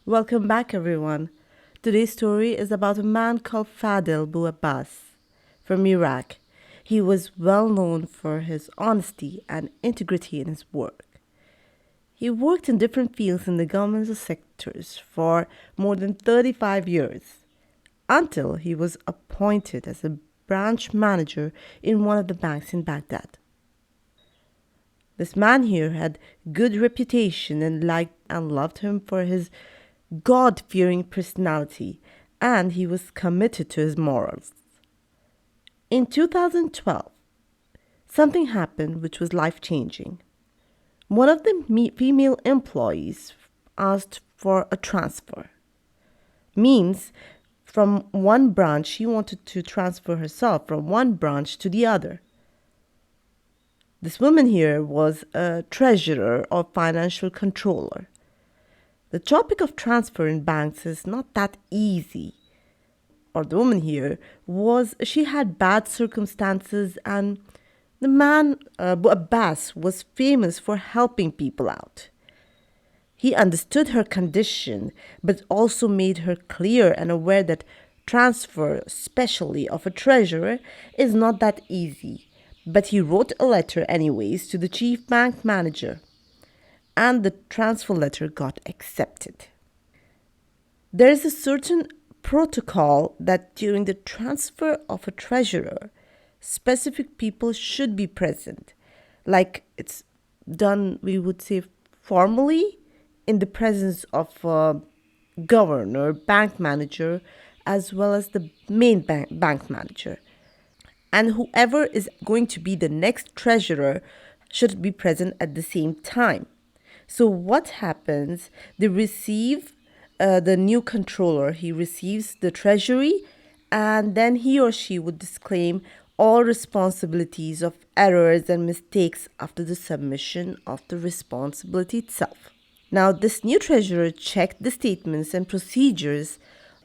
Welcome back, everyone. Today's story is about a man called Fadel Bouabbas from Iraq. He was well known for his honesty and integrity in his work. He worked in different fields in the governmental sectors for more than 35 years until he was appointed as a branch manager in one of the banks in Baghdad. This man here had good reputation and liked and loved him for his God-fearing personality, and he was committed to his morals. In 2012, something happened which was life-changing. One of the female employees asked for a transfer. Means from one branch, she wanted to transfer herself from one branch to the other. This woman here was a treasurer or financial controller. The topic of transfer in banks is not that easy. Or the woman here she had bad circumstances, and the man, Abu Abbas, was famous for helping people out. He understood her condition, but also made her clear and aware that transfer, especially of a treasurer, is not that easy. But he wrote a letter anyways to the chief bank manager, and the transfer letter got accepted. There is a certain protocol that during the transfer of a treasurer, specific people should be present. Like it's done, we would say, formally in the presence of a governor, bank manager, as well as the main bank manager. And whoever is going to be the next treasurer should be present at the same time. So what happens? They receive the new controller. He receives the treasury, and then he or she would disclaim all responsibilities of errors and mistakes after the submission of the responsibility itself. Now, this new treasurer checked the statements and procedures,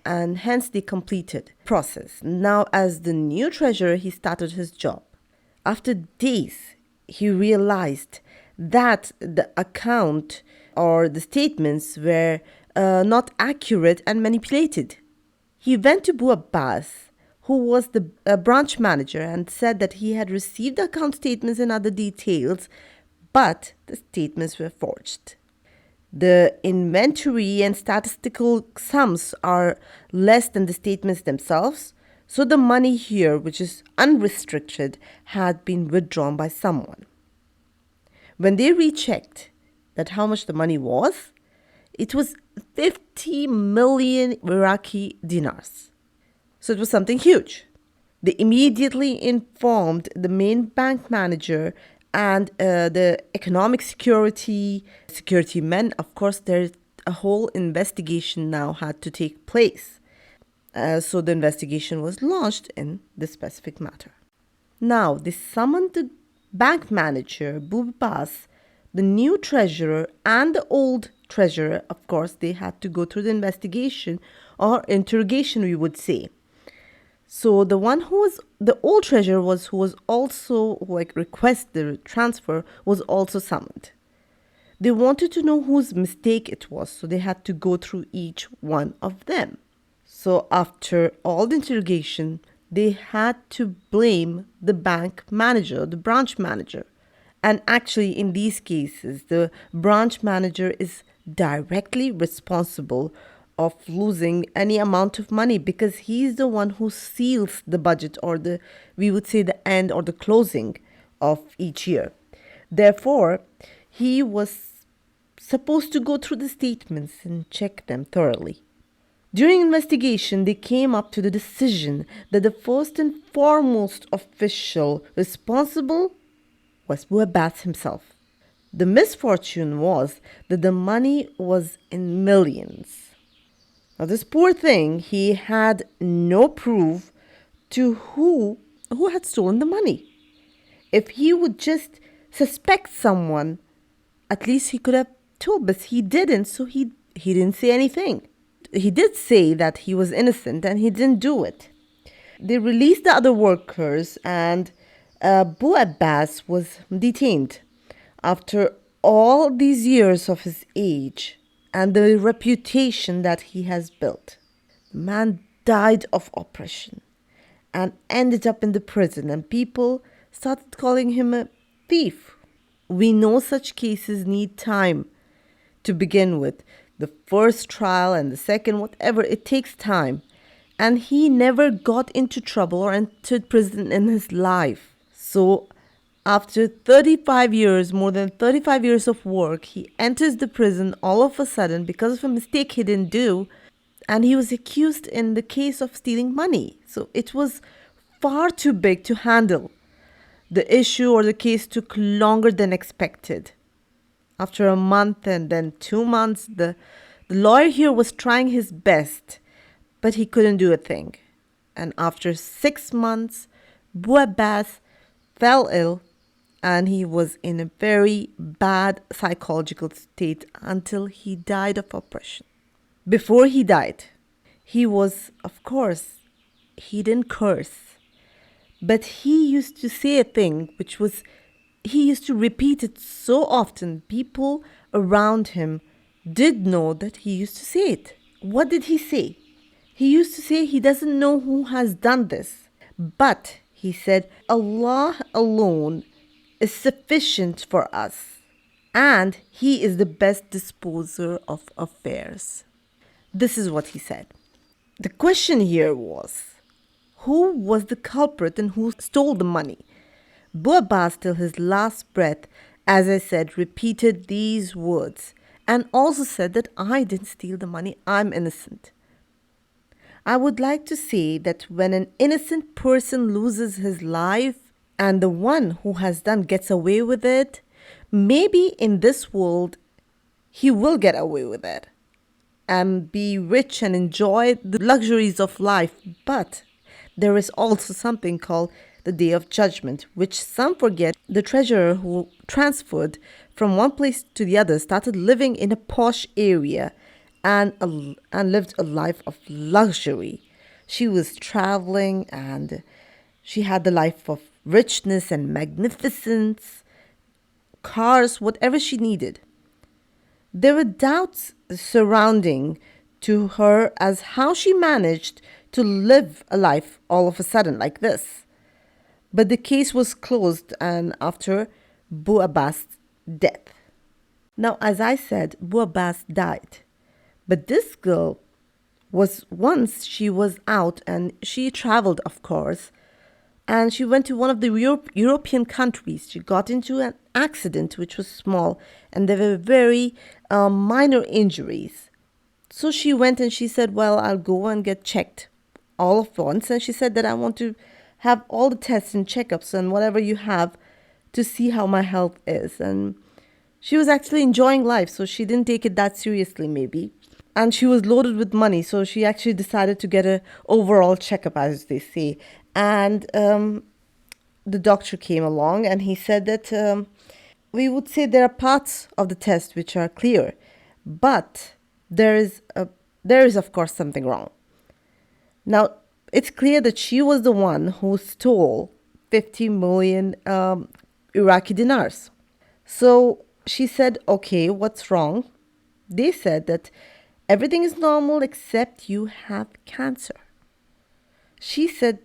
and hence they completed the process. Now, as the new treasurer, he started his job. After days, he realized that the account or the statements were not accurate and manipulated. He went to Abu Abbas, who was the branch manager, and said that he had received the account statements and other details, but the statements were forged. The inventory and statistical sums are less than the statements themselves, so the money here, which is unrestricted, had been withdrawn by someone. When they rechecked that how much the money was, it was 50 million Iraqi dinars. So it was something huge. They immediately informed the main bank manager and the economic security men. Of course, there's a whole investigation now had to take place. So the investigation was launched in this specific matter. Now, they summoned the bank manager, Bouabbas, the new treasurer, and the old treasurer. Of course, they had to go through the investigation or interrogation, we would say. So the one who was the old treasurer who was also request the transfer was also summoned. They wanted to know whose mistake it was, so they had to go through each one of them. So after all the interrogation, they had to blame the bank manager, the branch manager. And actually, in these cases, the branch manager is directly responsible of losing any amount of money because he's the one who seals the budget, or we would say the end or the closing of each year. Therefore, he was supposed to go through the statements and check them thoroughly. During investigation, they came up to the decision that the first and foremost official responsible was Bouabbas himself. The misfortune was that the money was in millions. Now, this poor thing, he had no proof to who had stolen the money. If he would just suspect someone, at least he could have told, but he didn't, so he didn't say anything. He did say that he was innocent and he didn't do it. They released the other workers, and Bouabbas was detained. After all these years of his age, and the reputation that he has built. The man died of oppression and ended up in the prison, and people started calling him a thief. We know such cases need time to begin with. The first trial and the second, whatever, it takes time. And he never got into trouble or entered prison in his life. So after 35 years, more than 35 years of work, he enters the prison all of a sudden because of a mistake he didn't do. And he was accused in the case of stealing money. So it was far too big to handle. The issue or the case took longer than expected. After a month and then 2 months, the lawyer here was trying his best, but he couldn't do a thing. And after 6 months, Bouabbas fell ill and he was in a very bad psychological state until he died of oppression. Before he died, he was, of course, he didn't curse, but he used to say a thing which was, he used to repeat it so often. People around him did know that he used to say it. What did he say? He used to say he doesn't know who has done this, but he said, Allah alone is sufficient for us, and he is the best disposer of affairs. This is what he said. The question here was, who was the culprit and who stole the money? Bouabbas, till his last breath, as I said, repeated these words and also said that I didn't steal the money, I'm innocent. I would like to say that when an innocent person loses his life and the one who has done gets away with it, maybe in this world he will get away with it and be rich and enjoy the luxuries of life. But there is also something called the Day of Judgment, which some forget. The treasurer who transferred from one place to the other started living in a posh area and lived a life of luxury. She was traveling and she had the life of richness and magnificence, cars, whatever she needed. There were doubts surrounding to her as how she managed to live a life all of a sudden like this. But the case was closed and after Bouabbas' death. Now, as I said, Bouabbas died. But this girl was, once she was out and she traveled, of course, and she went to one of the European countries. She got into an accident which was small and there were very minor injuries. So she went and she said, well, I'll go and get checked all of once. And she said that I want to have all the tests and checkups and whatever you have to see how my health is. And she was actually enjoying life, so she didn't take it that seriously maybe. And she was loaded with money, so she actually decided to get an overall checkup, as they say. And the doctor came along and he said that we would say there are parts of the test which are clear, but there is of course something wrong. Now, it's clear that she was the one who stole 50 million Iraqi dinars. So she said, okay, what's wrong? They said that everything is normal except you have cancer. She said,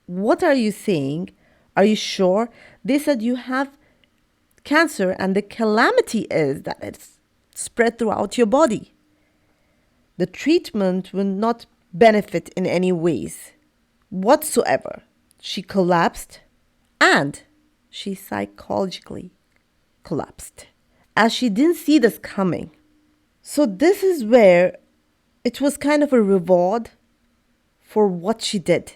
what are you saying? Are you sure? They said you have cancer and the calamity is that it's spread throughout your body. The treatment will not benefit in any ways whatsoever. She collapsed and she psychologically collapsed as she didn't see this coming. So this is where it was kind of a reward for what she did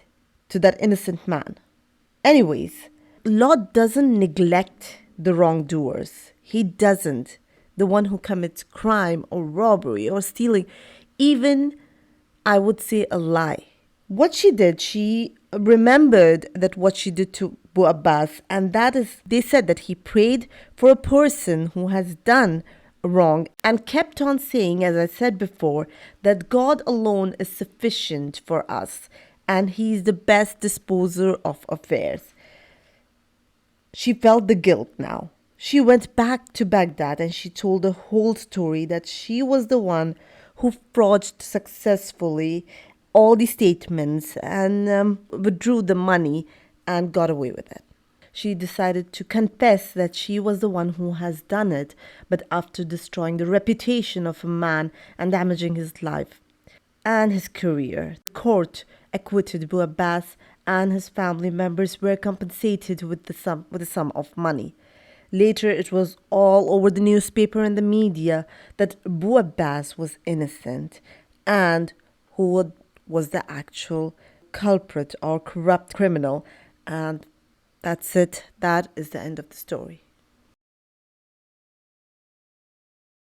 to that innocent man. Anyways, Lord doesn't neglect the wrongdoers. He doesn't. The one who commits crime or robbery or stealing, even I would say a lie. What she did, she remembered that what she did to Bouabbas, and that is, they said that he prayed for a person who has done wrong and kept on saying, as I said before, that God alone is sufficient for us and he's the best disposer of affairs. She felt the guilt now. She went back to Baghdad and she told the whole story that she was the one who forged successfully all the statements and withdrew the money and got away with it. She decided to confess that she was the one who has done it, but after destroying the reputation of a man and damaging his life and his career, the court acquitted Abu Abbas and his family members were compensated with a sum of money. Later, it was all over the newspaper and the media that Abu Abbas was innocent and who was the actual culprit or corrupt criminal. And that's it. That is the end of the story.